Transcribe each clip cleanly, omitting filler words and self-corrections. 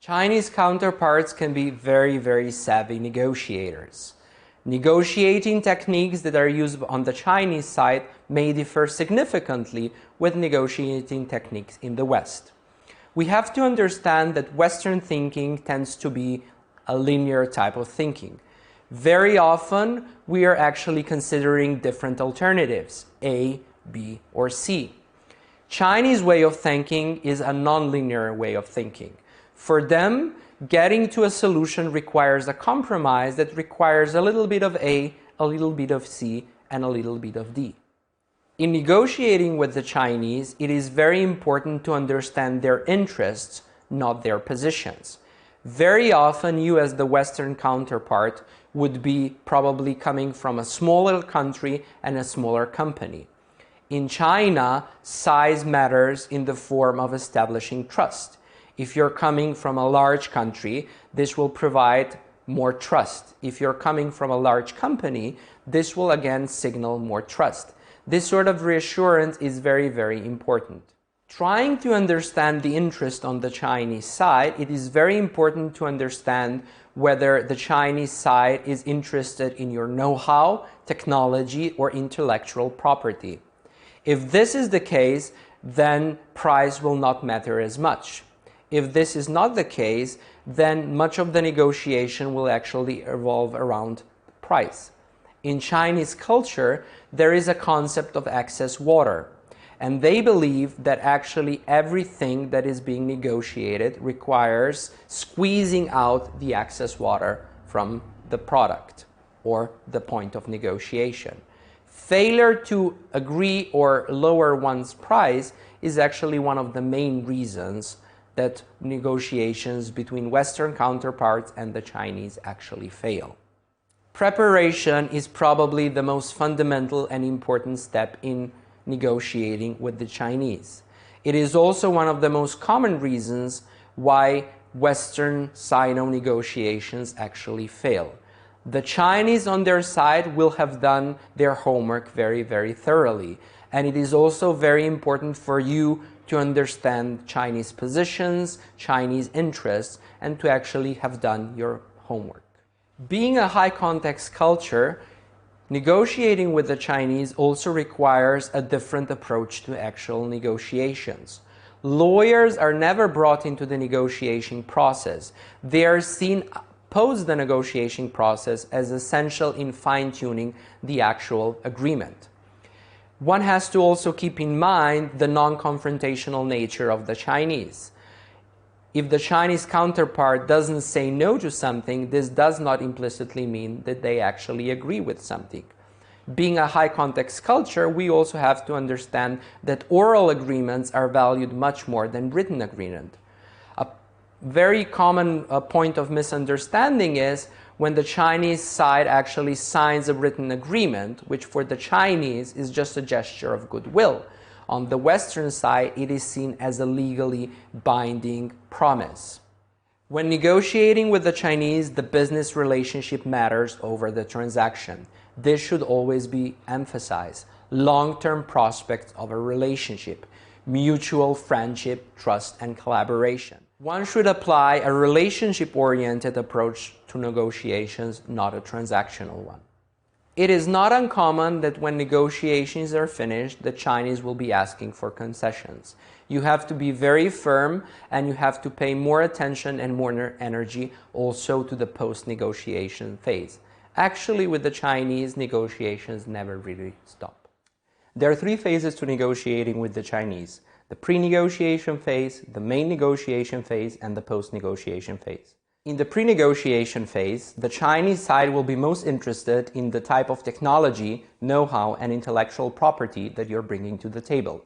Chinese counterparts can be very savvy negotiators. Negotiating techniques that are used on the Chinese side may differ significantly with negotiating techniques in the West. We have to understand that Western thinking tends to be a linear type of thinking. Very often, we are actually considering different alternatives, A, B, or C. Chinese way of thinking is a non-linear way of thinking. For them, getting to a solution requires a compromise that requires a little bit of A, a little bit of C, and a little bit of D. In negotiating with the Chinese, it is very important to understand their interests, not their positions. Very often, you as the Western counterpart would be probably coming from a smaller country and a smaller company. In China, size matters in the form of establishing trust. If you're coming from a large country, this will provide more trust. If you're coming from a large company, this will again signal more trust. This sort of reassurance is very important. Trying to understand the interest on the Chinese side, it is very important to understand whether the Chinese side is interested in your know-how, technology, or intellectual property. If this is the case, then price will not matter as much. If this is not the case, then much of the negotiation will actually revolve around price. In Chinese culture, there is a concept of excess water, and they believe that actually everything that is being negotiated requires squeezing out the excess water from the product or the point of negotiation. Failure to agree or lower one's price is actually one of the main reasons that negotiations between Western counterparts and the Chinese actually fail. Preparation is probably the most fundamental and important step in negotiating with the Chinese. It is also one of the most common reasons why Western-Sino negotiations actually fail. The Chinese on their side will have done their homework very thoroughly, and it is also very important for you to understand Chinese positions, Chinese interests, and to actually have done your homework. Being a high context culture, negotiating with the Chinese also requires a different approach to actual negotiations. Lawyers are never brought into the negotiation process. They are seen post the negotiation process as essential in fine-tuning the actual agreement. One has to also keep in mind the non-confrontational nature of the Chinese. If the Chinese counterpart doesn't say no to something, this does not implicitly mean that they actually agree with something. Being a high context culture, we also have to understand that oral agreements are valued much more than written agreement. A very common point of misunderstanding is when the Chinese side actually signs a written agreement, which for the Chinese is just a gesture of goodwill. On the Western side, it is seen as a legally binding promise. When negotiating with the Chinese, the business relationship matters over the transaction. This should always be emphasized. Long-term prospects of a relationship, mutual friendship, trust, and collaboration. One should apply a relationship-oriented approach to negotiations, not a transactional one. It is not uncommon that when negotiations are finished, the Chinese will be asking for concessions. You have to be very firm, and you have to pay more attention and more energy also to the post-negotiation phase. Actually, with the Chinese, negotiations never really stop. There are three phases to negotiating with the Chinese: the pre-negotiation phase, the main negotiation phase, and the post-negotiation phase. In the pre-negotiation phase, the Chinese side will be most interested in the type of technology, know-how, and intellectual property that you're bringing to the table.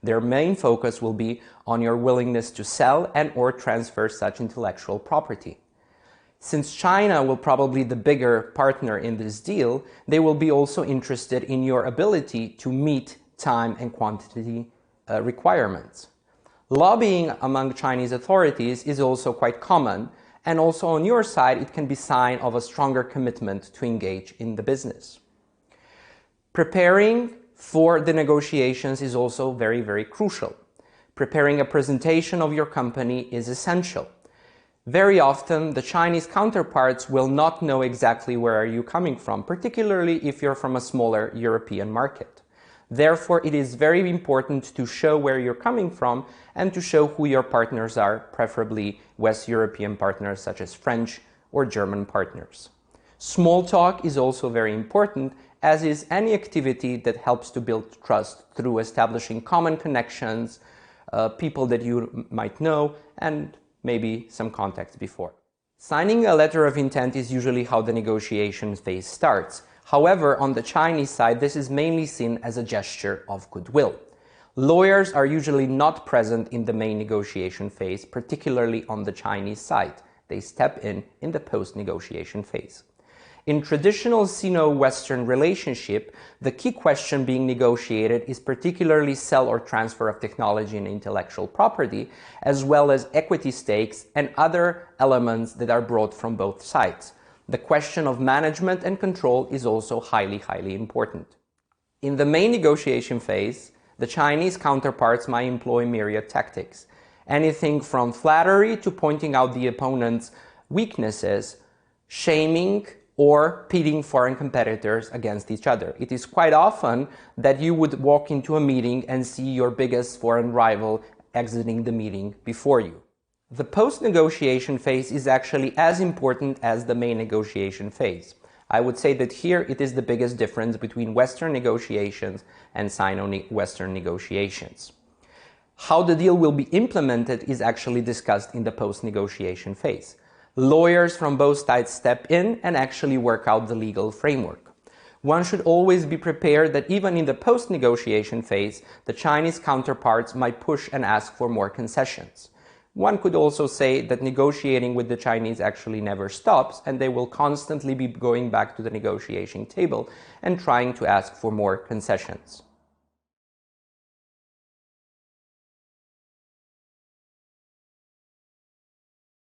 Their main focus will be on your willingness to sell and/or transfer such intellectual property. Since China will probably be the bigger partner in this deal, they will be also interested in your ability to meet time and quantity requirements. Lobbying among Chinese authorities is also quite common, and also on your side, it can be a sign of a stronger commitment to engage in the business. Preparing for the negotiations is also very crucial. Preparing a presentation of your company is essential. Very often, the Chinese counterparts will not know exactly where are you coming from, particularly if you're from a smaller European market. Therefore, it is very important to show where you're coming from and to show who your partners are, preferably West European partners such as French or German partners. Small talk is also very important, as is any activity that helps to build trust through establishing common connections, people that you might know, and maybe some contacts before. Signing a letter of intent is usually how the negotiation phase starts. However, on the Chinese side, this is mainly seen as a gesture of goodwill. Lawyers are usually not present in the main negotiation phase, particularly on the Chinese side. They step in the post-negotiation phase. In traditional Sino-Western relationship, the key question being negotiated is particularly sell or transfer of technology and intellectual property, as well as equity stakes and other elements that are brought from both sides. The question of management and control is also highly important. In the main negotiation phase, the Chinese counterparts might employ myriad tactics. Anything from flattery to pointing out the opponent's weaknesses, shaming, or pitting foreign competitors against each other. It is quite often that you would walk into a meeting and see your biggest foreign rival exiting the meeting before you. The post-negotiation phase is actually as important as the main negotiation phase. I would say that here it is the biggest difference between Western negotiations and Sino-Western negotiations. How the deal will be implemented is actually discussed in the post-negotiation phase. Lawyers from both sides step in and actually work out the legal framework. One should always be prepared that even in the post-negotiation phase, the Chinese counterparts might push and ask for more concessions. One could also say that negotiating with the Chinese actually never stops, and they will constantly be going back to the negotiation table and trying to ask for more concessions.